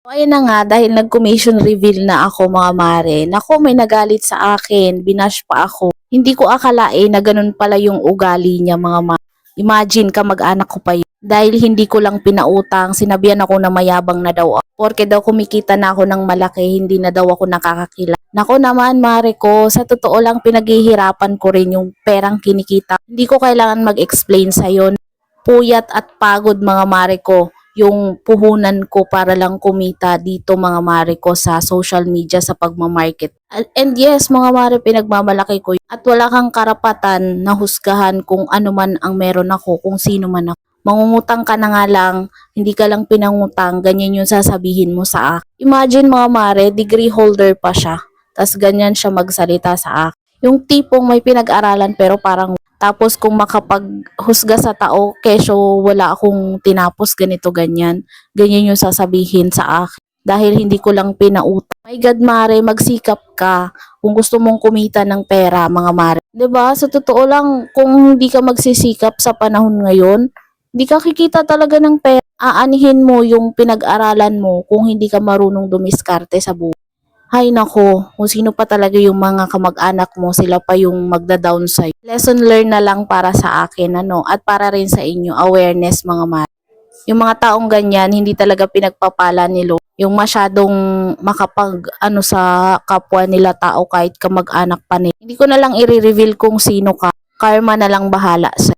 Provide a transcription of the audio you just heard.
So, ayun na nga, dahil nag-commission reveal na ako mga mare, naku may nagalit sa akin, binash pa ako. Hindi ko akalain na ganun pala yung ugali niya mga mare. Imagine kamag-anak ko pa yun. Dahil hindi ko lang pinautang, sinabihan ako na mayabang na daw ako. Porke daw kumikita na ako ng malaki, hindi na daw ako nakakakila. Nako naman mare ko, sa totoo lang pinaghihirapan ko rin yung perang kinikita. Hindi ko kailangan mag-explain sa'yo. Puyat at pagod mga mare ko yung puhunan ko para lang kumita dito mga mare ko sa social media sa pagmamarket. And yes mga mare, pinagmamalaki ko yun. At wala kang karapatan na husgahan kung ano man ang meron ako, kung sino man ako. Mangungutang ka na nga lang, hindi ka lang pinangutang, ganyan yung sasabihin mo sa akin. Imagine mga mare, degree holder pa siya, tas ganyan siya magsalita sa akin. Yung tipong may pinag-aralan pero parang tapos kung makapaghusga sa tao, kesyo wala akong tinapos ganito ganyan. Ganyan yung sasabihin sa akin. Dahil hindi ko lang pinautang. My God, Mare, magsikap ka kung gusto mong kumita ng pera, mga Mare. 'Di ba? Sa totoo lang, kung hindi ka magsisikap sa panahon ngayon, hindi ka kikita talaga ng pera. Aanihin mo yung pinag-aralan mo kung hindi ka marunong dumiskarte sa buhay. Hay nako, kung sino pa talaga yung mga kamag-anak mo, sila pa yung magda-down sa'yo. Lesson learned na lang para sa akin, ano, at para rin sa inyo, awareness mga mare. Yung mga taong ganyan, hindi talaga pinagpapala ni Lord. Yung masyadong makapag, ano, sa kapwa nila tao kahit kamag-anak pa nila. Hindi ko na lang i-reveal kung sino ka. Karma na lang bahala sa